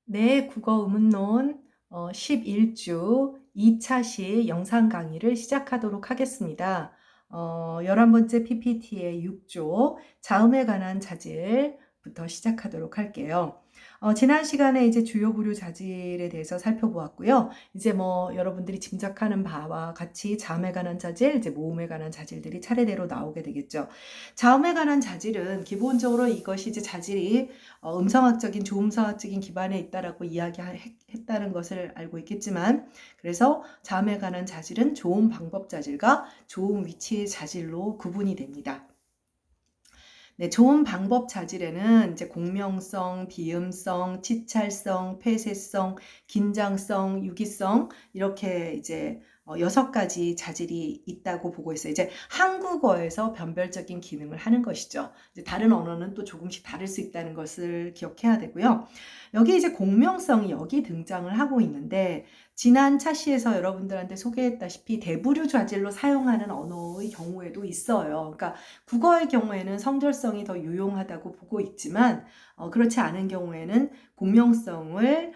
네, 국어 의문론 11주 2차시 영상 강의를 시작하도록 하겠습니다. 11번째 PPT의 6조 자음에 관한 자질부터 시작하도록 할게요. 지난 시간에 이제 주요 부류 자질에 대해서 살펴보았고요. 이제 뭐 여러분들이 짐작하는 바와 같이 자음에 관한 자질, 이제 모음에 관한 자질들이 차례대로 나오게 되겠죠. 자음에 관한 자질은 기본적으로 이것이 이제 자질이 음성학적인 조음성학적인 기반에 있다라고 이야기했다는 것을 알고 있겠지만, 그래서 자음에 관한 자질은 조음 방법 자질과 조음 위치 자질로 구분이 됩니다. 네, 조음 방법 자질에는 이제 공명성, 비음성, 치찰성, 폐쇄성, 긴장성, 유기성 이렇게 이제 6가지 자질이 있다고 보고 있어요. 이제 한국어에서 변별적인 기능을 하는 것이죠. 이제 다른 언어는 또 조금씩 다를 수 있다는 것을 기억해야 되고요. 여기 이제 공명성이 여기 등장을 하고 있는데, 지난 차시에서 여러분들한테 소개했다시피 대부류 자질로 사용하는 언어의 경우에도 있어요. 그러니까 국어의 경우에는 성절성이 더 유용하다고 보고 있지만, 그렇지 않은 경우에는 공명성을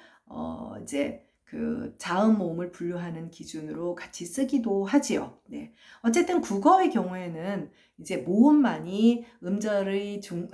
이제 그 자음 모음을 분류하는 기준으로 같이 쓰기도 하지요. 네. 어쨌든 국어의 경우에는 이제 모음만이 음절의 즉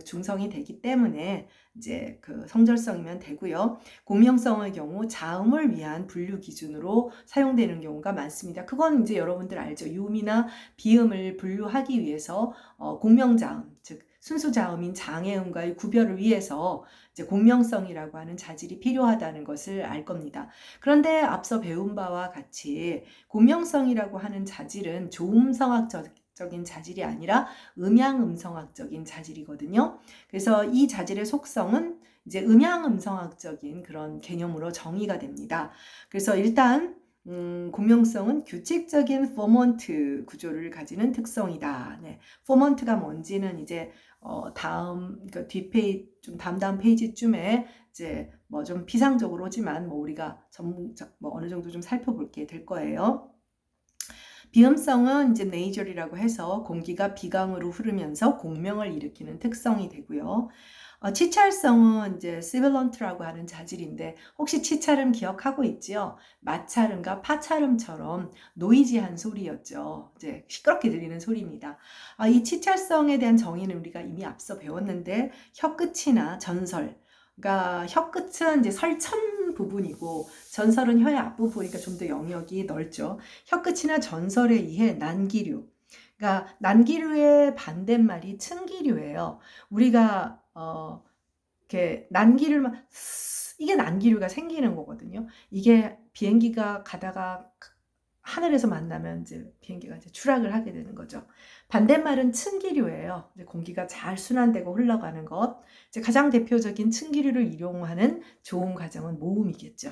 중성이 되기 때문에 이제 그 성절성이면 되고요. 공명성의 경우 자음을 위한 분류 기준으로 사용되는 경우가 많습니다. 그건 이제 여러분들 알죠. 유음이나 비음을 분류하기 위해서 공명자음, 즉 순수자음인 장애음과의 구별을 위해서 이제 공명성이라고 하는 자질이 필요하다는 것을 알 겁니다. 그런데 앞서 배운 바와 같이 공명성이라고 하는 자질은 조음성학적인 자질이 아니라 음양음성학적인 자질이거든요. 그래서 이 자질의 속성은 이제 음양음성학적인 그런 개념으로 정의가 됩니다. 그래서 일단 공명성은 규칙적인 포먼트 구조를 가지는 특성이다. 네. 포먼트가 뭔지는 이제 다음 그러니까 뒷페이지 좀 다음 페이지쯤에 이제 뭐 좀 피상적으로지만 뭐 우리가 뭐 어느 정도 좀 살펴볼게 될 거예요. 비음성은 이제 네이저리라고 해서 공기가 비강으로 흐르면서 공명을 일으키는 특성이 되고요. 치찰성은 이제 시빌런트라고 하는 자질인데, 혹시 치찰음 기억하고 있지요? 마찰음과 파찰음처럼 노이지한 소리였죠. 이제 시끄럽게 들리는 소리입니다. 이 치찰성에 대한 정의는 우리가 이미 앞서 배웠는데, 혀끝이나 전설, 그러니까 혀끝은 이제 설천 부분이고 전설은 혀의 앞부분이니까 좀 더 영역이 넓죠. 혀끝이나 전설에 의해 난기류, 그러니까 난기류의 반대말이 층기류예요. 우리가 이렇게 난기류만 이게 난기류가 생기는 거거든요. 이게 비행기가 가다가 하늘에서 만나면 이제 비행기가 이제 추락을 하게 되는 거죠. 반대말은 층기류예요. 이제 공기가 잘 순환되고 흘러가는 것. 이제 가장 대표적인 층기류를 이용하는 조음 과정은 모음이겠죠.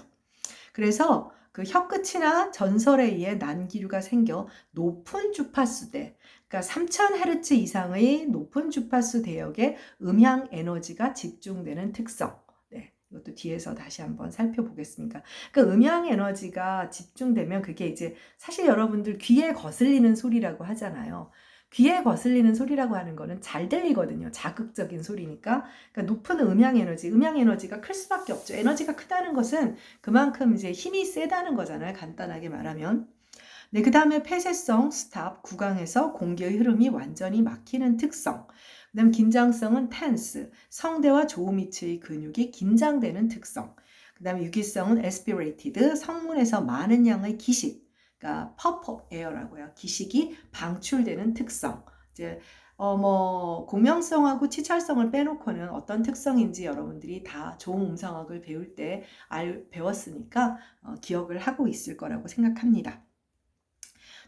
그래서 그 혀끝이나 전설에 의해 난기류가 생겨 높은 주파수대, 그러니까 3000Hz 이상의 높은 주파수 대역에 음향 에너지가 집중되는 특성. 네, 이것도 뒤에서 다시 한번 살펴보겠습니다. 그러니까 음향 에너지가 집중되면 그게 이제 사실 여러분들 귀에 거슬리는 소리라고 하잖아요. 귀에 거슬리는 소리라고 하는 거는 잘 들리거든요. 자극적인 소리니까. 그러니까 높은 음향 에너지가 클 수밖에 없죠. 에너지가 크다는 것은 그만큼 이제 힘이 세다는 거잖아요. 간단하게 말하면. 네, 그 다음에 폐쇄성, 스탑, 구강에서 공기의 흐름이 완전히 막히는 특성. 그 다음 긴장성은 tense, 성대와 조음이치의 근육이 긴장되는 특성. 그 다음에 유기성은 aspirated, 성문에서 많은 양의 기식, 그러니까 puff of air라고요. 기식이 방출되는 특성. 이제 뭐 공명성하고 치찰성을 빼놓고는 어떤 특성인지 여러분들이 다 조음음성학을 배울 때 배웠으니까 기억을 하고 있을 거라고 생각합니다.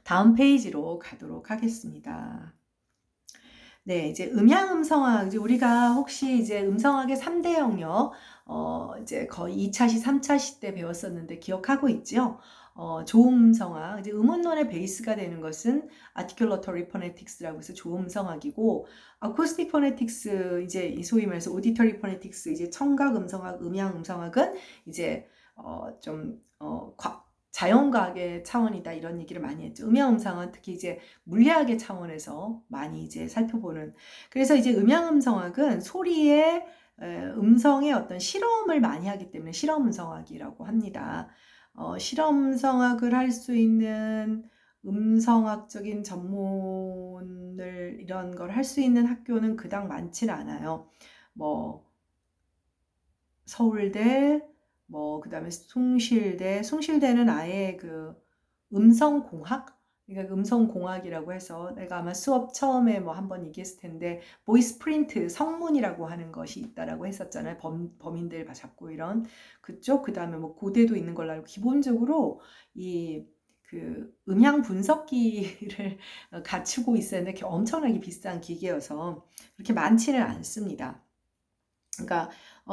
다음 페이지로 가도록 하겠습니다. 네, 이제 음향음성학, 이제 우리가 혹시 이제 음성학의 3대 영역, 이제 거의 2차시, 3차시 때 배웠었는데 기억하고 있죠? 조음성학, 이제 음운론의 베이스가 되는 것은 articulatory phonetics라고 해서 조음성학이고, acoustic phonetics, 이제 소위 말해서 auditory phonetics, 이제 청각 음성학, 음향 음성학은 이제 자연과학의 차원이다 이런 얘기를 많이 했죠. 음향음성은 특히 이제 물리학의 차원에서 많이 이제 살펴보는. 그래서 이제 음향음성학은 소리의 음성의 어떤 실험을 많이 하기 때문에 실험 음성학이라고 합니다. 실험 음성학을 할 수 있는 음성학적인 전문을 이런 걸 할 수 있는 학교는 그닥 많지는 않아요. 뭐 서울대, 뭐 그다음에 숭실대는 아예 그 음성공학? 그러니까 음성공학이라고 해서 내가 아마 수업 처음에 뭐 한번 얘기했을 텐데 보이스 프린트 성문이라고 하는 것이 있다라고 했었잖아요. 범인들 잡고 이런 그쪽 그다음에 뭐 고대도 있는 걸로 알고 기본적으로 이 그 음향 분석기를 갖추고 있어야 되는데 엄청나게 비싼 기계여서 그렇게 많지는 않습니다. 그러니까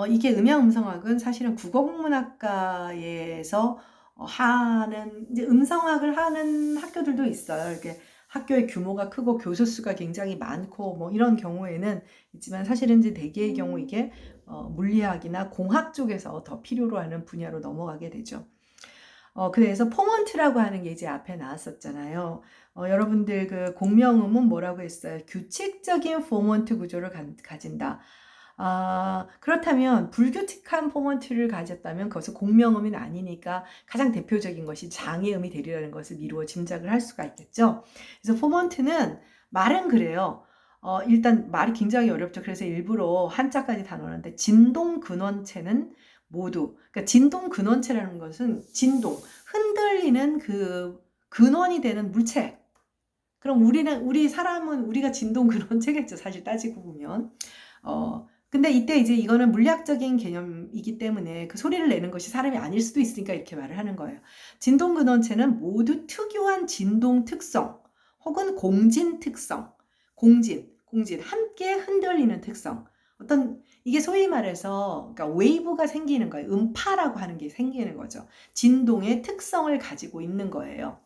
이게 음향음성학은 사실은 국어국문학과에서 하는 이제 음성학을 하는 학교들도 있어요. 이렇게 학교의 규모가 크고 교수 수가 굉장히 많고 뭐 이런 경우에는 있지만 사실은 이제 대개의 경우 이게 물리학이나 공학 쪽에서 더 필요로 하는 분야로 넘어가게 되죠. 그래서 포먼트라고 하는 게 이제 앞에 나왔었잖아요. 여러분들 그 공명음은 뭐라고 했어요? 규칙적인 포먼트 구조를 가진다. 그렇다면 불규칙한 포먼트를 가졌다면 그것은 공명음이 아니니까 가장 대표적인 것이 장애음이 되리라는 것을 미루어 짐작을 할 수가 있겠죠. 그래서 포먼트는 말은 그래요. 일단 말이 굉장히 어렵죠. 그래서 일부러 한자까지 다 넣었는데 진동 근원체는 모두 그러니까 진동 근원체라는 것은 진동 흔들리는 그 근원이 되는 물체. 그럼 우리 사람은 우리가 진동 근원체겠죠. 사실 따지고 보면. 근데 이때 이제 이거는 물리학적인 개념이기 때문에 그 소리를 내는 것이 사람이 아닐 수도 있으니까 이렇게 말을 하는 거예요. 진동 근원체는 모두 특유한 진동 특성 혹은 공진 특성, 공진 함께 흔들리는 특성. 이게 소위 말해서 그러니까 웨이브가 생기는 거예요. 음파라고 하는 게 생기는 거죠. 진동의 특성을 가지고 있는 거예요.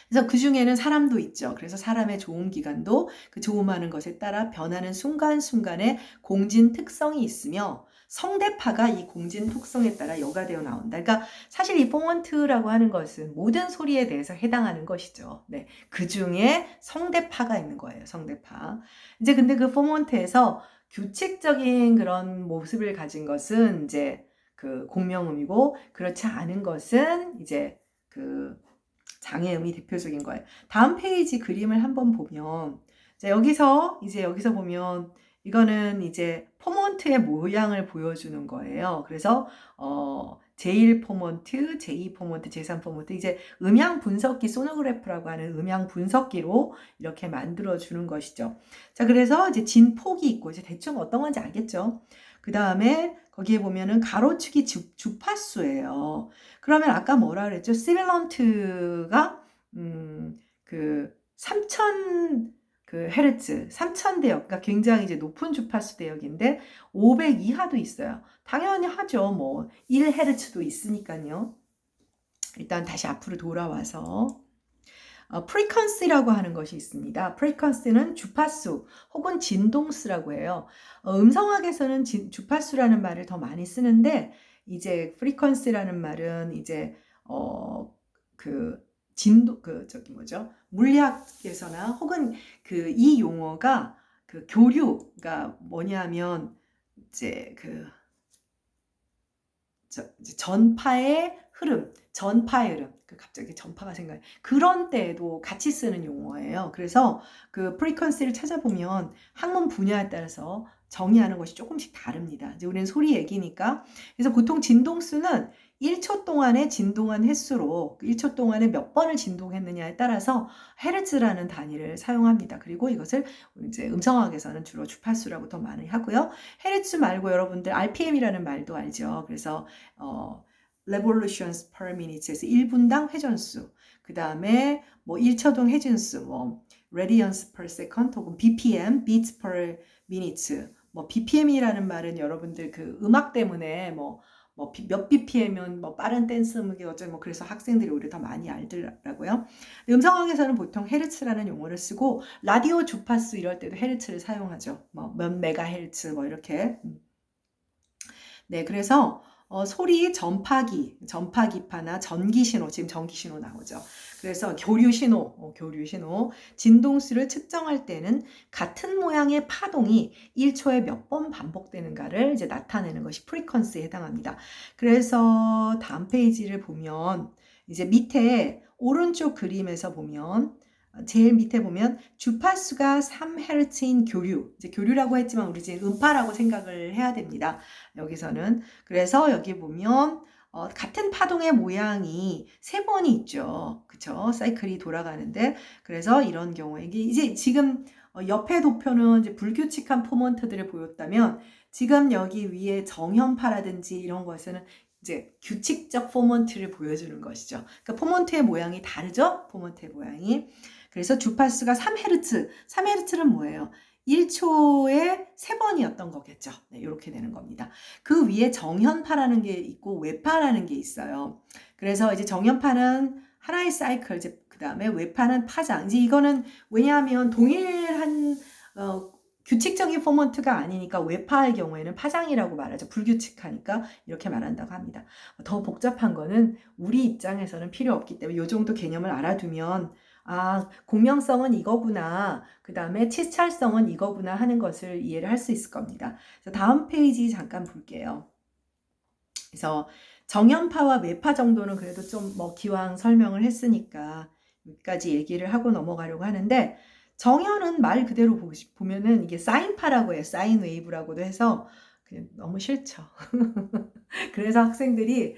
그래서 그 중에는 사람도 있죠. 그래서 사람의 조음 기간도 그 조음하는 것에 따라 변하는 순간순간에 공진 특성이 있으며 성대파가 이 공진 특성에 따라 여과되어 나온다. 그러니까 사실 이 포먼트라고 하는 것은 모든 소리에 대해서 해당하는 것이죠. 네. 그 중에 성대파가 있는 거예요. 성대파. 이제 근데 그 포먼트에서 규칙적인 그런 모습을 가진 것은 이제 그 공명음이고 그렇지 않은 것은 이제 그 장애음이 대표적인 거예요. 다음 페이지 그림을 한번 보면 여기서 보면 이거는 이제 포먼트의 모양을 보여주는 거예요. 그래서 제1 포먼트, 제2 포먼트, 제3 포먼트 이제 음향 분석기 소노그래프라고 하는 음향 분석기로 이렇게 만들어 주는 것이죠. 자, 그래서 이제 진폭이 있고 이제 대충 어떤 건지 알겠죠? 그 다음에 거기에 보면은 가로축이 주파수예요. 그러면 아까 뭐라 그랬죠? 시빌런트가 그 3000 그 헤르츠, 3000 대역, 그러니까 굉장히 이제 높은 주파수 대역인데 500 이하도 있어요. 당연히 하죠. 뭐 1헤르츠도 있으니까요. 일단 다시 앞으로 돌아와서 프리퀀시라고 하는 것이 있습니다. 프리퀀시는 주파수 혹은 진동수라고 해요. 음성학에서는 주파수라는 말을 더 많이 쓰는데 이제 프리퀀시라는 말은 이제 그 진도 저기 뭐죠? 물리학에서나 혹은 그 이 용어가 그 교류가 뭐냐면 이제 전파의 흐름, 갑자기 전파가 생각나요. 그런 때에도 같이 쓰는 용어예요. 그래서 그 프리퀀시를 찾아보면 학문 분야에 따라서 정의하는 것이 조금씩 다릅니다. 이제 우리는 소리 얘기니까. 그래서 보통 진동수는 1초 동안에 진동한 횟수로 1초 동안에 몇 번을 진동했느냐에 따라서 헤르츠라는 단위를 사용합니다. 그리고 이것을 이제 음성학에서는 주로 주파수라고 더 많이 하고요. 헤르츠 말고 여러분들 RPM이라는 말도 알죠. 그래서 revolutions per minute에서 1분당 회전수, 그 다음에 뭐 1초동 회전수, 뭐 radians per second 혹은 BPM, beats per minute. 뭐 BPM이라는 말은 여러분들 그 음악 때문에 몇 BPM이면 뭐 빠른 댄스 음악이 어쩌고 뭐 그래서 학생들이 오히려 더 많이 알더라고요. 음성학에서는 보통 헤르츠라는 용어를 쓰고 라디오 주파수 이럴 때도 헤르츠를 사용하죠. 뭐 몇 메가헤르츠 뭐 이렇게. 네, 그래서 소리 전파기파나 전기신호, 지금 전기신호 나오죠. 그래서 교류신호, 진동수를 측정할 때는 같은 모양의 파동이 1초에 몇 번 반복되는가를 이제 나타내는 것이 프리퀀시에 해당합니다. 그래서 다음 페이지를 보면 이제 밑에 오른쪽 그림에서 보면 제일 밑에 보면 주파수가 3Hz인 교류, 이제 교류라고 했지만 우리 이제 음파라고 생각을 해야 됩니다. 여기서는. 그래서 여기 보면 같은 파동의 모양이 3번이 있죠. 그쵸? 사이클이 돌아가는데, 그래서 이런 경우에 이게 이제 지금 옆에 도표는 이제 불규칙한 포먼트들을 보였다면, 지금 여기 위에 정현파라든지 이런 것에는 이제 규칙적 포먼트를 보여주는 것이죠. 그러니까 포먼트의 모양이 다르죠? 포먼트의 모양이. 그래서 주파수가 3Hz. 3Hz는 뭐예요? 1초에 3번이었던 거겠죠. 네, 이렇게 되는 겁니다. 그 위에 정현파라는 게 있고 외파라는 게 있어요. 그래서 이제 정현파는 하나의 사이클, 이제 그 다음에 외파는 파장. 이제 이거는 왜냐하면 동일한 규칙적인 포먼트가 아니니까 외파의 경우에는 파장이라고 말하죠. 불규칙하니까 이렇게 말한다고 합니다. 더 복잡한 거는 우리 입장에서는 필요 없기 때문에 이 정도 개념을 알아두면 공명성은 이거구나, 그 다음에 치찰성은 이거구나 하는 것을 이해를 할 수 있을 겁니다. 그래서 다음 페이지 잠깐 볼게요. 그래서 정연파와 외파 정도는 그래도 좀 기왕 설명을 했으니까 여기까지 얘기를 하고 넘어가려고 하는데, 정연은 말 그대로 보면은 이게 사인파라고 해요. 사인 웨이브라고도 해서 그냥 너무 싫죠. 그래서 학생들이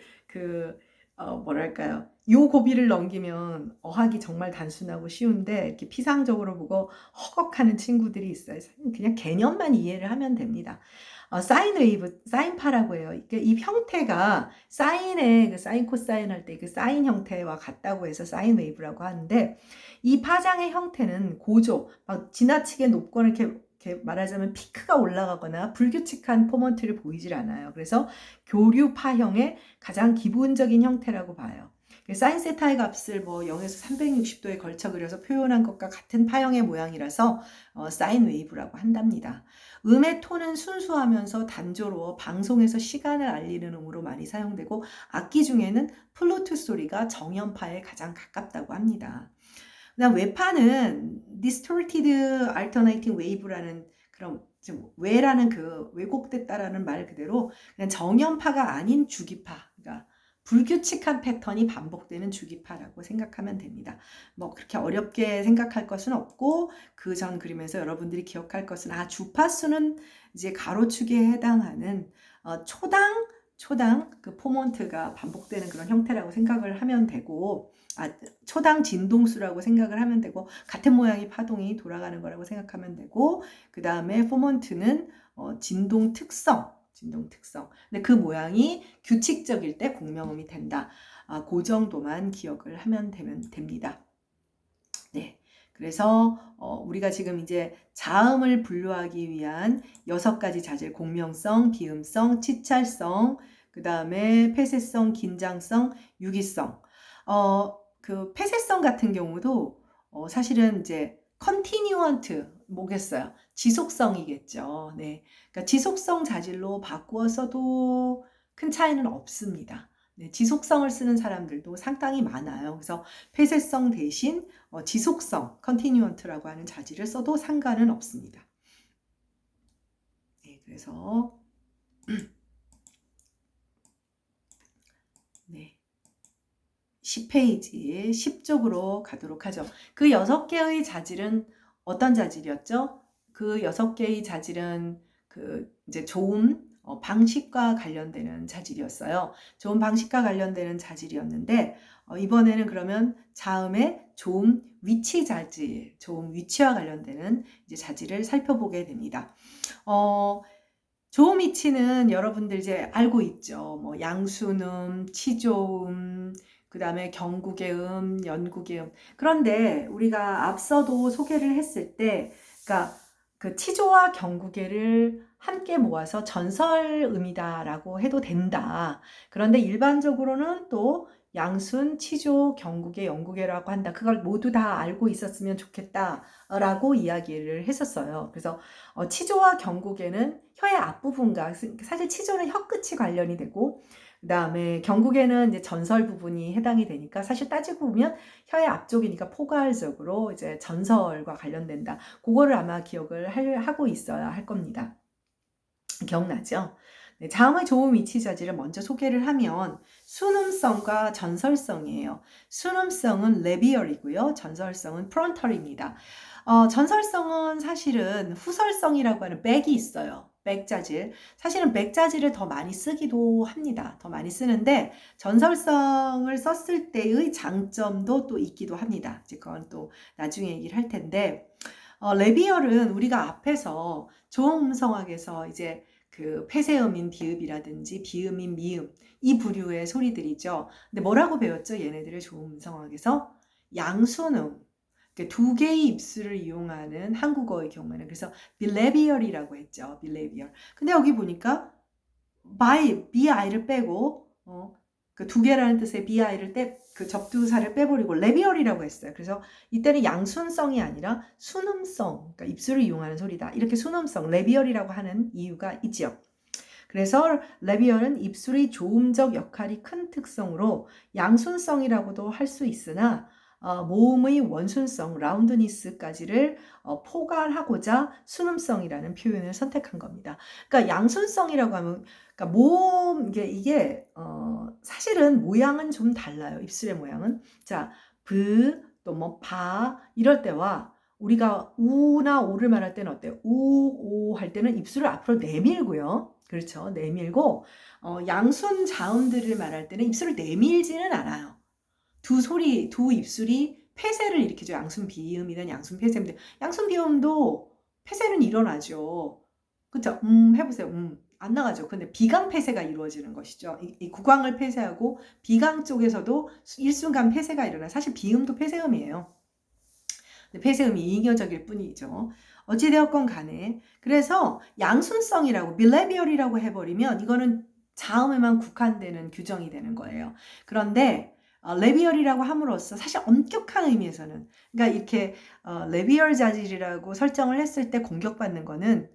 뭐랄까요. 요 고비를 넘기면 어학이 정말 단순하고 쉬운데 이렇게 피상적으로 보고 허걱하는 친구들이 있어요. 그냥 개념만 이해를 하면 됩니다. 사인 웨이브, 사인파라고 해요. 이 형태가 사인의 사인 코사인 할 때 그 사인 형태와 같다고 해서 사인 웨이브라고 하는데, 이 파장의 형태는 고조, 막 지나치게 높거나 이렇게 말하자면 피크가 올라가거나 불규칙한 포먼트를 보이질 않아요. 그래서 교류파형의 가장 기본적인 형태라고 봐요. 사인 세타의 값을 0에서 360도에 걸쳐 그려서 표현한 것과 같은 파형의 모양이라서 사인 웨이브라고 한답니다. 음의 톤은 순수하면서 단조로워 방송에서 시간을 알리는 음으로 많이 사용되고, 악기 중에는 플루트 소리가 정연파에 가장 가깝다고 합니다. 그다음 외파는 distorted alternating wave라는 그런 외라는 그 왜곡됐다라는 말 그대로 그냥 정연파가 아닌 주기파, 그러니까 불규칙한 패턴이 반복되는 주기파라고 생각하면 됩니다. 그렇게 어렵게 생각할 것은 없고, 그 전 그림에서 여러분들이 기억할 것은 주파수는 이제 가로축에 해당하는 초당 그 포먼트가 반복되는 그런 형태라고 생각을 하면 되고, 초당 진동수라고 생각을 하면 되고, 같은 모양의 파동이 돌아가는 거라고 생각하면 되고, 그 다음에 포먼트는 진동 특성. 근데 그 모양이 규칙적일 때 공명음이 된다. 그 정도만 기억을 하면 됩니다. 네. 그래서 우리가 지금 이제 자음을 분류하기 위한 6가지 자질, 공명성, 비음성, 치찰성, 그 다음에 폐쇄성, 긴장성, 유기성. 그 폐쇄성 같은 경우도 사실은 이제 continuant 뭐겠어요? 지속성이겠죠. 네. 그러니까 지속성 자질로 바꾸어서도 큰 차이는 없습니다. 네, 지속성을 쓰는 사람들도 상당히 많아요. 그래서 폐쇄성 대신 지속성, continuant라고 하는 자질을 써도 상관은 없습니다. 네, 그래서 네. 10페이지 10쪽으로 가도록 하죠. 그 6개의 자질은 어떤 자질이었죠? 그 6개의 자질은 이제 조음 방식과 관련되는 자질이었어요. 조음 방식과 관련되는 자질이었는데, 이번에는 그러면 자음의 조음 위치 자질, 조음 위치와 관련되는 이제 자질을 살펴보게 됩니다. 조음 위치는 여러분들 이제 알고 있죠. 양순음, 치조음, 그 다음에 경국의 음, 연국의 음. 그런데 우리가 앞서도 소개를 했을 때, 그러니까 그 치조와 경국의를 함께 모아서 전설음이다라고 해도 된다. 그런데 일반적으로는 또 양순, 치조, 경국의, 영국의라고 한다. 그걸 모두 다 알고 있었으면 좋겠다라고 이야기를 했었어요. 그래서 치조와 경국에는 혀의 앞부분과 사실 치조는 혀 끝이 관련이 되고 그다음에 경국에는 이제 전설 부분이 해당이 되니까 사실 따지고 보면 혀의 앞쪽이니까 포괄적으로 이제 전설과 관련된다. 그거를 아마 기억을 하고 있어야 할 겁니다. 기억나죠? 네, 자음의 조음 위치 자지를 먼저 소개를 하면 순음성과 전설성이에요. 순음성은 레비얼이고요. 전설성은 프론털입니다. 전설성은 사실은 후설성이라고 하는 백이 있어요. 백자질. 사실은 백자질을 더 많이 쓰기도 합니다. 더 많이 쓰는데 전설성을 썼을 때의 장점도 또 있기도 합니다. 이제 그건 또 나중에 얘기를 할 텐데 레비얼은 우리가 앞에서 조음성학에서 이제 그 폐쇄음인 디읍이라든지 비음인 미음 이 부류의 소리들이죠. 근데 뭐라고 배웠죠? 얘네들의 조음성학에서 양순음 두 개의 입술을 이용하는 한국어의 경우에는 그래서 빌레비얼이라고 했죠. 빌레비얼. 근데 여기 보니까 bi를 빼고 그 두 개라는 뜻의 bi를 그 접두사를 빼버리고 레비얼이라고 했어요. 그래서 이때는 양순성이 아니라 순음성, 그러니까 입술을 이용하는 소리다. 이렇게 순음성, 레비얼이라고 하는 이유가 있지요. 그래서 레비얼은 입술의 조음적 역할이 큰 특성으로 양순성이라고도 할 수 있으나 모음의 원순성, 라운드니스까지를 포괄하고자 순음성이라는 표현을 선택한 겁니다. 그러니까 양순성이라고 하면 그러니까 모음 이게 사실은 모양은 좀 달라요. 입술의 모양은. 자, 브, 또 뭐 바 이럴 때와 우리가 우나 오를 말할 때는 어때요? 우, 오 할 때는 입술을 앞으로 내밀고요. 그렇죠. 내밀고 양순 자음들을 말할 때는 입술을 내밀지는 않아요. 두 입술이 폐쇄를 일으키죠. 양순 비음이든 양순 폐쇄인데 양순 비음도 폐쇄는 일어나죠. 그렇죠? 해보세요. 안 나가죠. 근데 비강 폐쇄가 이루어지는 것이죠. 이 구강을 폐쇄하고 비강 쪽에서도 일순간 폐쇄가 일어나. 사실 비음도 폐쇄음이에요. 폐쇄음이 이ing여적일 뿐이죠. 어찌되었건 간에 그래서 양순성이라고 빌레비얼이라고 해버리면 이거는 자음에만 국한되는 규정이 되는 거예요. 그런데 레비얼이라고 함으로써 사실 엄격한 의미에서는 그러니까 이렇게 레비얼 자질이라고 설정을 했을 때 공격받는 거는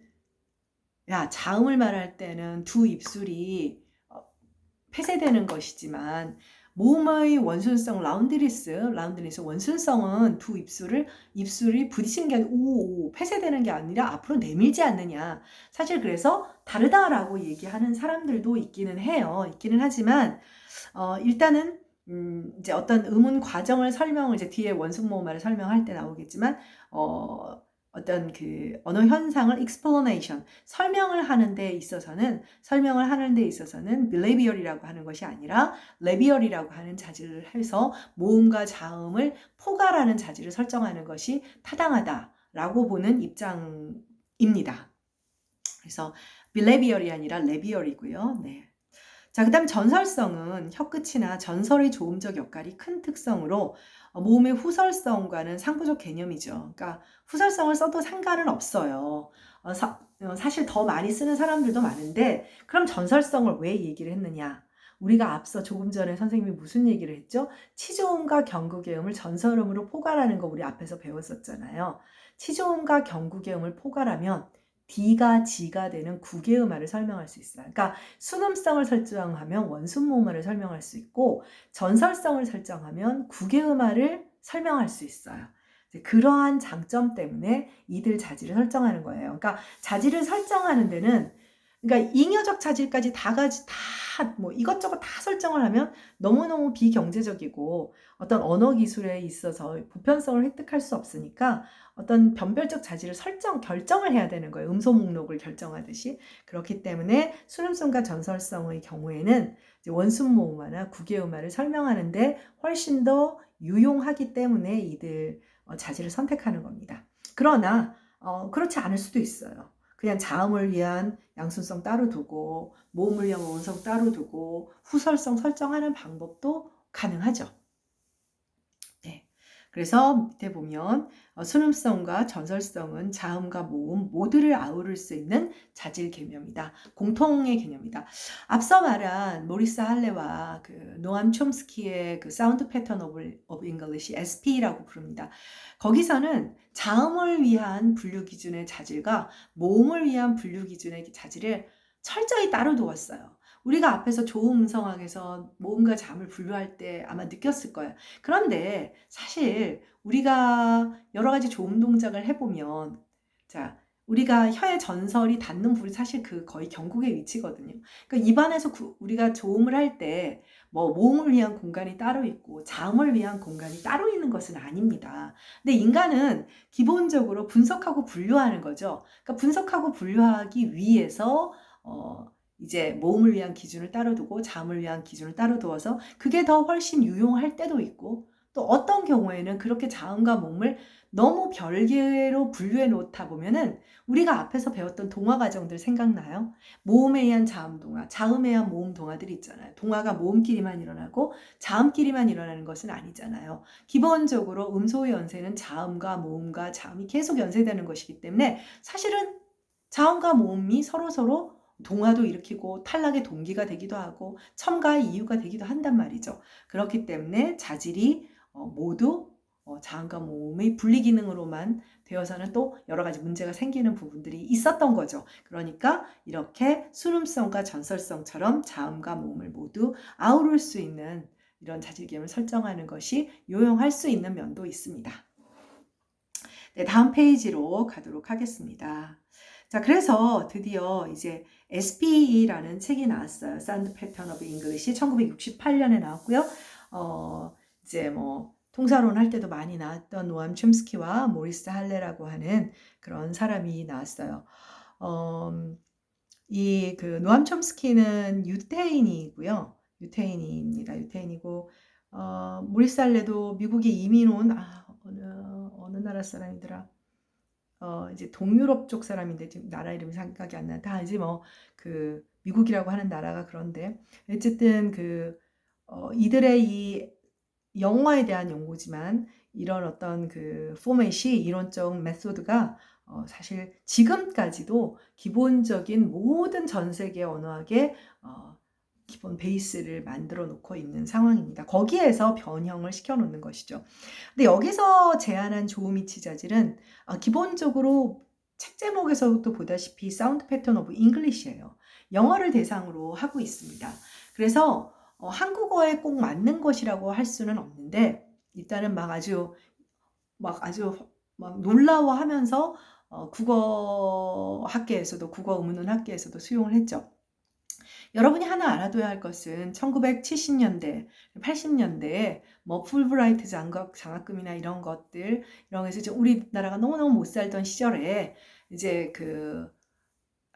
야 자음을 말할 때는 두 입술이 폐쇄되는 것이지만 모음의 원순성 라운드니스 원순성은 두 입술이 부딪히는 게 아니라 오 폐쇄되는 게 아니라 앞으로 내밀지 않느냐. 사실 그래서 다르다라고 얘기하는 사람들도 있기는 해요. 있기는 하지만 일단은 이제 어떤 음운 과정을 설명을 이제 뒤에 원순 모음말을 설명할 때 나오겠지만 어떤 그 언어 현상을 explanation 설명을 하는 데 있어서는 빌레비얼이라고 하는 것이 아니라 레비얼이라고 하는 자질을 해서 모음과 자음을 포괄하는 자질을 설정하는 것이 타당하다라고 보는 입장입니다. 그래서 빌레비얼이 아니라 레비얼이고요. 네. 자, 그다음 전설성은 혀끝이나 전설의 조음적 역할이 큰 특성으로 모음의 후설성과는 상부적 개념이죠. 그러니까 후설성을 써도 상관은 없어요. 사실 더 많이 쓰는 사람들도 많은데 그럼 전설성을 왜 얘기를 했느냐? 우리가 앞서 조금 전에 선생님이 무슨 얘기를 했죠? 치조음과 경국의 음을 전설음으로 포괄하는 거 우리 앞에서 배웠었잖아요. 치조음과 경국의 음을 포괄하면 D가 G가 되는 국외음화를 설명할 수 있어요. 그러니까 순음성을 설정하면 원순모음화를 설명할 수 있고 전설성을 설정하면 국외음화를 설명할 수 있어요. 그러한 장점 때문에 이들 자질을 설정하는 거예요. 그러니까 자질을 설정하는 데는 그러니까 잉여적 자질까지 다 뭐 이것저것 다 설정을 하면 너무너무 비경제적이고 어떤 언어 기술에 있어서 보편성을 획득할 수 없으니까 어떤 변별적 자질을 결정을 해야 되는 거예요. 음소 목록을 결정하듯이. 그렇기 때문에 순음성과 전설성의 경우에는 원순모음화나 국외음화를 설명하는데 훨씬 더 유용하기 때문에 이들 자질을 선택하는 겁니다. 그러나 그렇지 않을 수도 있어요. 그냥 자음을 위한 양순성 따로 두고 모음을 위한 원성 따로 두고 후설성 설정하는 방법도 가능하죠. 네. 그래서 밑에 보면 순음성과 전설성은 자음과 모음 모두를 아우를 수 있는 자질 개념이다. 공통의 개념이다. 앞서 말한 모리스 할레와 그 노암 촘스키의 그 사운드 패턴 오브 잉글리시 SP라고 부릅니다. 거기서는 자음을 위한 분류 기준의 자질과 모음을 위한 분류 기준의 자질을 철저히 따로 두었어요. 우리가 앞에서 조음성학에서 모음과 자음을 분류할 때 아마 느꼈을 거예요. 그런데 사실 우리가 여러 가지 조음 동작을 해보면, 자, 우리가 혀의 전설이 닿는 부분이 사실 그 거의 경국의 위치거든요. 그러니까 입안에서 우리가 조음을 할 때 뭐 모음을 위한 공간이 따로 있고 자음을 위한 공간이 따로 있는 것은 아닙니다. 근데 인간은 기본적으로 분석하고 분류하는 거죠. 그러니까 분석하고 분류하기 위해서 이제 모음을 위한 기준을 따로 두고 자음을 위한 기준을 따로 두어서 그게 더 훨씬 유용할 때도 있고, 또 어떤 경우에는 그렇게 자음과 모음을 너무 별개로 분류해 놓다 보면은 우리가 앞에서 배웠던 동화 과정들 생각나요? 모음에 의한 자음 동화, 자음에 의한 모음 동화들이 있잖아요. 동화가 모음끼리만 일어나고 자음끼리만 일어나는 것은 아니잖아요. 기본적으로 음소의 연세는 자음과 모음과 자음이 계속 연세되는 것이기 때문에 사실은 자음과 모음이 서로서로 동화도 일으키고 탈락의 동기가 되기도 하고 첨가의 이유가 되기도 한단 말이죠. 그렇기 때문에 자질이 모두 자음과 모음의 분리 기능으로만 되어서는 또 여러 가지 문제가 생기는 부분들이 있었던 거죠. 그러니까 이렇게 순음성과 전설성처럼 자음과 모음을 모두 아우를 수 있는 이런 자질 개념을 설정하는 것이 요용할 수 있는 면도 있습니다. 네, 다음 페이지로 가도록 하겠습니다. 자, 그래서 드디어 이제 SPE라는 책이 나왔어요. Sound Pattern of English 1968년에 나왔고요. 이제 뭐 통사론 할 때도 많이 나왔던 노암 촘스키와 모리스 할레라고 하는 그런 사람이 나왔어요. 이 그 노암 촘스키는 유태인이고요. 유태인입니다. 유태인이고 모리스 할레도 미국에 이민 온 어느 나라 사람이더라. 이제 동유럽 쪽 사람인데 지금 나라 이름이 생각이 안 나. 다 이제 뭐 그 미국이라고 하는 나라가 그런데 어쨌든 그 이들의 이 영어에 대한 연구지만 이런 어떤 그 포맷이 이론적 메소드가 사실 지금까지도 기본적인 모든 전 세계 언어학의 기본 베이스를 만들어 놓고 있는 상황입니다. 거기에서 변형을 시켜 놓는 것이죠. 근데 여기서 제안한 조우미치 자질은 기본적으로 책 제목에서도 보다시피 사운드 패턴 오브 잉글리시예요. 영어를 대상으로 하고 있습니다. 그래서 한국어에 꼭 맞는 것이라고 할 수는 없는데 일단은 막 아주 놀라워하면서 국어 학계에서도 국어 의문문 학계에서도 수용을 했죠. 여러분이 하나 알아둬야 할 것은 1970년대, 80년대에 뭐 풀브라이트 장학금이나 이런 것들, 이런 것에서 우리나라가 너무너무 못 살던 시절에 이제 그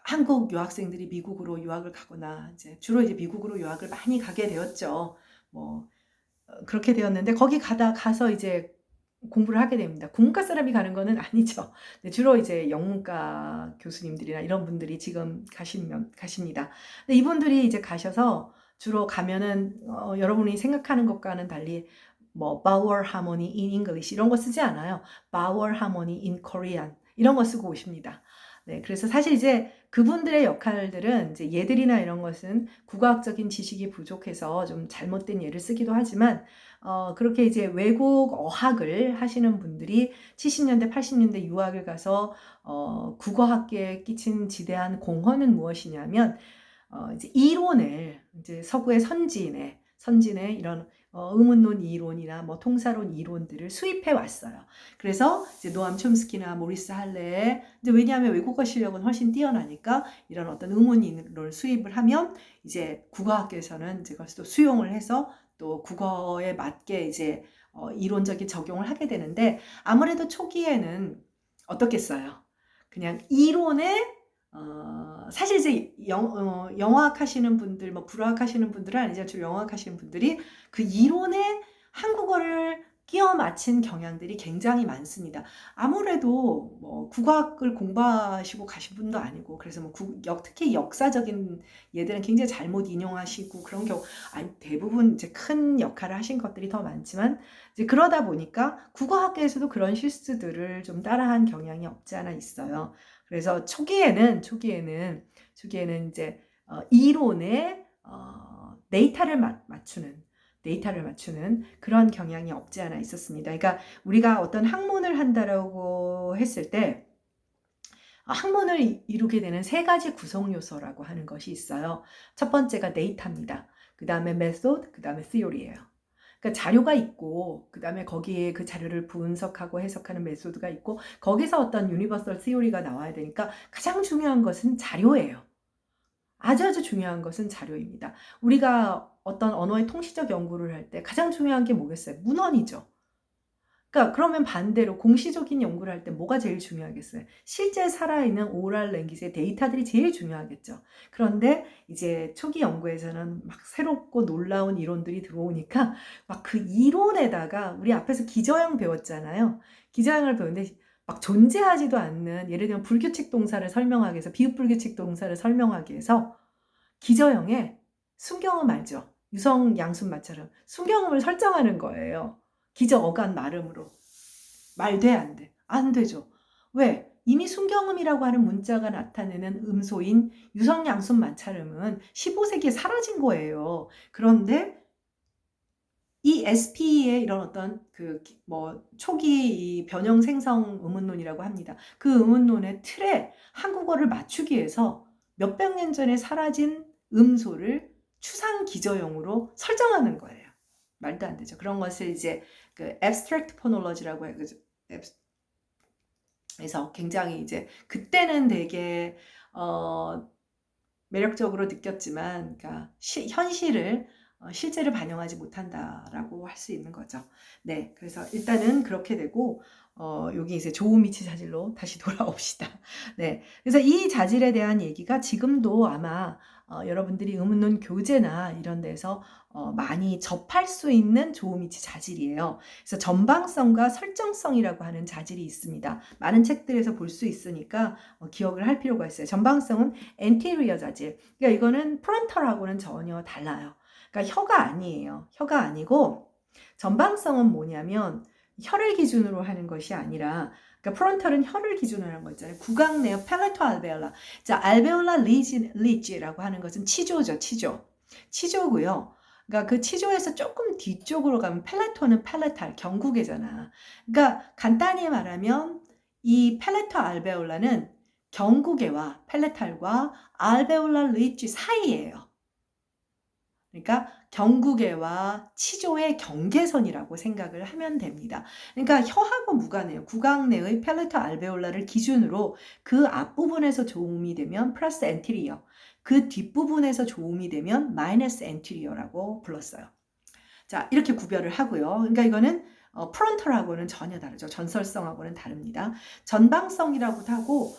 한국 유학생들이 미국으로 유학을 가거나 이제 주로 이제 미국으로 유학을 많이 가게 되었죠. 뭐 그렇게 되었는데 거기 가서 이제 공부를 하게 됩니다. 국문과 사람이 가는 거는 아니죠. 주로 이제 영문과 교수님들이나 이런 분들이 지금 가십니다. 근데 이분들이 이제 가셔서 주로 가면은 여러분이 생각하는 것과는 달리 뭐 vowel harmony in English 이런 거 쓰지 않아요. vowel harmony in Korean 이런 거 쓰고 오십니다. 네, 그래서 사실 이제 그분들의 역할들은 이제 예들이나 이런 것은 국어학적인 지식이 부족해서 좀 잘못된 예를 쓰기도 하지만 그렇게 이제 외국 어학을 하시는 분들이 70년대, 80년대 유학을 가서 국어학계에 끼친 지대한 공헌은 무엇이냐면 이제 이론을 이제 서구의 선진의 이런 의문론 이론이나 뭐 통사론 이론들을 수입해 왔어요. 그래서 이제 노암 촘스키나 모리스 할레 이제 왜냐하면 외국어 실력은 훨씬 뛰어나니까 이런 어떤 의문 이론을 수입을 하면 이제 국어학계에서는 이제 그것을 또 수용을 해서 또 국어에 맞게 이제 이론적인 적용을 하게 되는데 아무래도 초기에는 어떻겠어요? 그냥 이론에 사실 이제 영어학 하시는 분들, 뭐 불어학 하시는 분들은 아니죠. 주로 영어학 하시는 분들이 그 이론에 한국어를 끼워 맞힌 경향들이 굉장히 많습니다. 아무래도 뭐 국어학을 공부하시고 가신 분도 아니고 그래서 뭐 특히 역사적인 예들은 굉장히 잘못 인용하시고 그런 경우 대부분 이제 큰 역할을 하신 것들이 더 많지만 이제 그러다 보니까 국어학계에서도 그런 실수들을 좀 따라한 경향이 없지 않아 있어요. 그래서 초기에는 이제 이론에 데이터를 맞추는 그런 경향이 없지 않아 있었습니다. 그러니까 우리가 어떤 학문을 한다라고 했을 때 학문을 이루게 되는 세 가지 구성 요소라고 하는 것이 있어요. 첫 번째가 데이터입니다. 그 다음에 메소드, 그 다음에 theory예요. 그러니까 자료가 있고 그 다음에 거기에 그 자료를 분석하고 해석하는 메소드가 있고 거기서 어떤 유니버설 theory가 나와야 되니까 가장 중요한 것은 자료예요. 아주 중요한 것은 자료입니다. 우리가 어떤 언어의 통시적 연구를 할 때 가장 중요한 게 뭐겠어요? 문헌이죠. 그러니까 그러면 반대로 공시적인 연구를 할 때 뭐가 제일 중요하겠어요? 실제 살아있는 오랄 랭귀지의 데이터들이 제일 중요하겠죠. 그런데 이제 초기 연구에서는 막 새롭고 놀라운 이론들이 들어오니까 막 그 이론에다가 우리 앞에서 기저형 배웠잖아요. 기저형을 배웠는데 막 존재하지도 않는 예를 들면 불규칙 동사를 설명하기 위해서 비읍불규칙 동사를 설명하기 위해서 기저형에 순경음 알죠? 유성 양순말처럼 순경음을 설정하는 거예요. 기저 어간 말음으로. 말돼 안 돼? 안 되죠. 왜? 이미 순경음이라고 하는 문자가 나타내는 음소인 유성 양순 만차름은 15세기에 사라진 거예요. 그런데 이 SP의 이런 어떤 초기 이 변형 생성 의문론이라고 합니다. 그 의문론의 틀에 한국어를 맞추기 위해서 몇백 년 전에 사라진 음소를 추상 기저형으로 설정하는 거예요. 말도 안 되죠. 그런 것을 이제 그 abstract phonology라고 해요. 그래서 굉장히 이제 그때는 되게 매력적으로 느꼈지만, 그러니까 현실을 실제를 반영하지 못한다라고 할 수 있는 거죠. 네, 그래서 일단은 그렇게 되고 여기 이제 조우미치 자질로 다시 돌아옵시다. 네, 그래서 이 자질에 대한 얘기가 지금도 아마 여러분들이 의문론 교재나 이런 데서 많이 접할 수 있는 조우미치 자질이에요. 그래서 전방성과 설정성이라고 하는 자질이 있습니다. 많은 책들에서 볼 수 있으니까 기억을 할 필요가 있어요. 전방성은 anterior 자질. 그러니까 이거는 frontal하고는 전혀 달라요. 그러니까 혀가 아니에요. 혀가 아니고 전방성은 뭐냐면 혀를 기준으로 하는 것이 아니라, 그러니까 프론털은 혀를 기준으로 하는 거 있잖아요. 구강내역 팔레토 알베올라. 자, 알베올라 리지라고 하는 것은 치조죠. 치조고요. 그러니까 그 치조에서 조금 뒤쪽으로 가면 팔레토는 팔레탈, 경구개잖아. 그러니까 간단히 말하면 이 팔레토 알베올라는 경구개와 팔레탈과 알베올라 리지 사이예요. 그러니까 경구개와 치조의 경계선이라고 생각을 하면 됩니다. 그러니까 혀하고 무관해요. 구강내의 팔레토 알베올라를 기준으로 그 앞부분에서 조음이 되면 플러스 엔티리어, 그 뒷부분에서 조음이 되면 마이너스 엔티리어라고 불렀어요. 자, 이렇게 구별을 하고요. 그러니까 이거는 프론털하고는 전혀 다르죠. 전설성하고는 다릅니다. 전방성이라고도 하고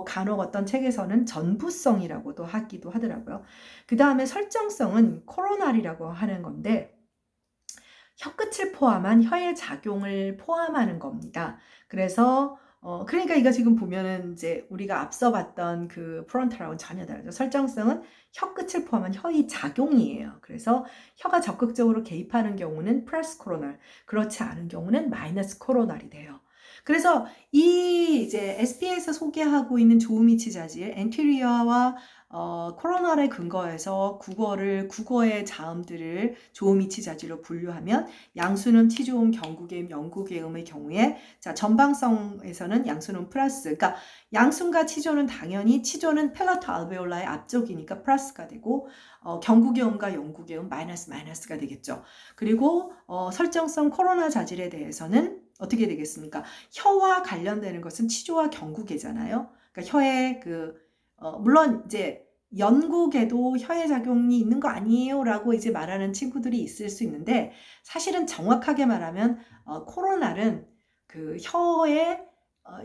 간혹 어떤 책에서는 전부성이라고도 하기도 하더라고요. 그 다음에 설정성은 코로날이라고 하는 건데 혀끝을 포함한 혀의 작용을 포함하는 겁니다. 그래서 그러니까 이거 지금 보면은 이제 우리가 앞서 봤던 그 프론탈하고는 전혀 다르죠. 설정성은 혀끝을 포함한 혀의 작용이에요. 그래서 혀가 적극적으로 개입하는 경우는 플러스 코로날, 그렇지 않은 경우는 마이너스 코로날이 돼요. 그래서 이 이제 SP에서 소개하고 있는 조우미치 자질, 엔티리어와 코로날에 근거해서 국어의 자음들을 조우미치 자질로 분류하면 양수는 치조음, 경구개음, 영구개음의 경우에 자, 전방성에서는 양수는 플러스, 그러니까 양수과 치조는 당연히 치조는 펠라토 알베올라의 앞쪽이니까 플러스가 되고 경구개음과 영구개음 마이너스가 되겠죠. 그리고 설정성 코로나 자질에 대해서는 어떻게 되겠습니까? 혀와 관련되는 것은 치조와 경구개잖아요. 그러니까 혀의 물론 이제 연구개도 혀의 작용이 있는 거 아니에요? 라고 이제 말하는 친구들이 있을 수 있는데, 사실은 정확하게 말하면 코로날은 그 혀의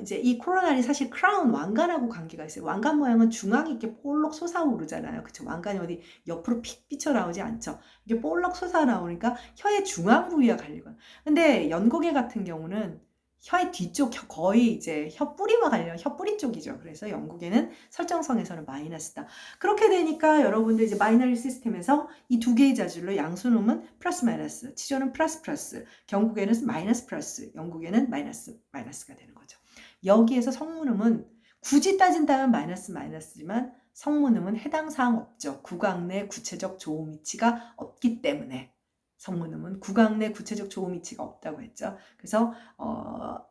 이제 이 코로날이 사실 크라운 왕관하고 관계가 있어요. 왕관 모양은 중앙이 이렇게 볼록 솟아오르잖아요. 그쵸? 왕관이 어디 옆으로 픽 삐쳐나오지 않죠. 이게 볼록 솟아나오니까 혀의 중앙 부위와 관련이. 근데 연고개 같은 경우는 혀의 뒤쪽, 거의 이제 혀 뿌리와 관련, 혀 뿌리 쪽이죠. 그래서 연고개는 설정성에서는 마이너스다. 그렇게 되니까 여러분들 이제 바이너리 시스템에서 이 두 개의 자질로 양수놈은 플러스 마이너스, 치조는 플러스 플러스, 경고개는 마이너스 플러스, 연고개는 마이너스가 되는 거죠. 여기에서 성문음은 굳이 따진다면 마이너스 마이너스지만 성문음은 해당 사항 없죠. 구강 내 구체적 조음 이치가 없기 때문에 성문음은 구강 내 구체적 조음 이치가 없다고 했죠. 그래서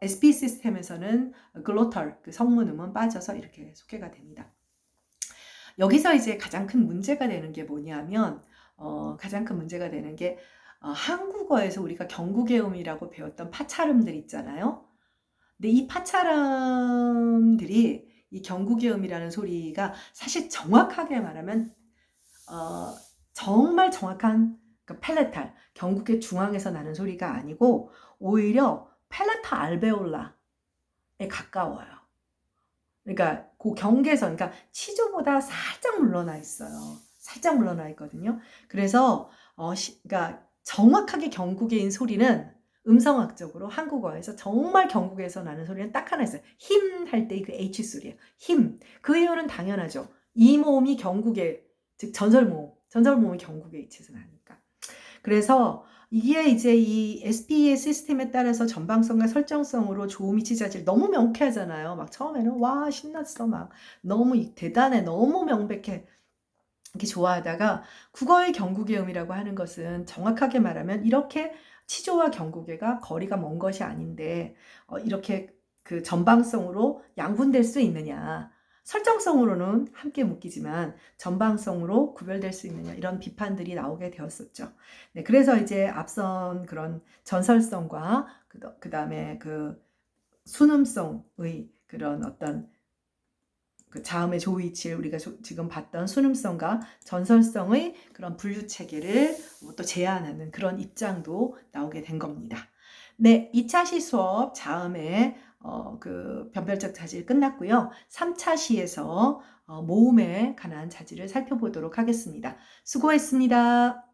SP 시스템에서는 글로털 그 성문음은 빠져서 이렇게 소개가 됩니다. 여기서 이제 가장 큰 문제가 되는 게 뭐냐면 가장 큰 문제가 되는 게 한국어에서 우리가 경구개음이라고 배웠던 파차음들 있잖아요. 근데 이 파차음들이 이 경구개음이라는 소리가 사실 정확하게 말하면 정말 정확한 그 펠레탈, 경구의 중앙에서 나는 소리가 아니고 오히려 펠레타 알베올라에 가까워요. 그러니까 그 경계선, 그러니까 치조보다 살짝 물러나 있어요. 살짝 물러나 있거든요. 그래서 그러니까 정확하게 경구개인 소리는 음성학적으로 한국어에서 정말 경국에서 나는 소리는 딱 하나 있어요. 힘 할 때 그 H 소리예요. 힘. 그 이유는 당연하죠. 이 모음이 경국의, 즉 전설모음이 경국의 H에서 나니까. 그래서 이게 이제 이 SP의 시스템에 따라서 전방성과 설정성으로 조음이치 자질 너무 명쾌하잖아요. 막 처음에는 와 신났어, 막 너무 대단해, 너무 명백해. 이렇게 좋아하다가 국어의 경구개음이라고 하는 것은 정확하게 말하면 이렇게 치조와 경구개가 거리가 먼 것이 아닌데 이렇게 그 전방성으로 양분될 수 있느냐, 설정성으로는 함께 묶이지만 전방성으로 구별될 수 있느냐, 이런 비판들이 나오게 되었었죠. 네, 그래서 이제 앞선 그런 전설성과 그 다음에 그 순음성의 그런 어떤 그 자음의 조이치를 우리가 지금 봤던 순음성과 전설성의 그런 분류 체계를 또 제안하는 그런 입장도 나오게 된 겁니다. 네, 2차 시 수업 자음의 그 변별적 자질 끝났고요. 3차 시에서 모음에 관한 자질을 살펴보도록 하겠습니다. 수고했습니다.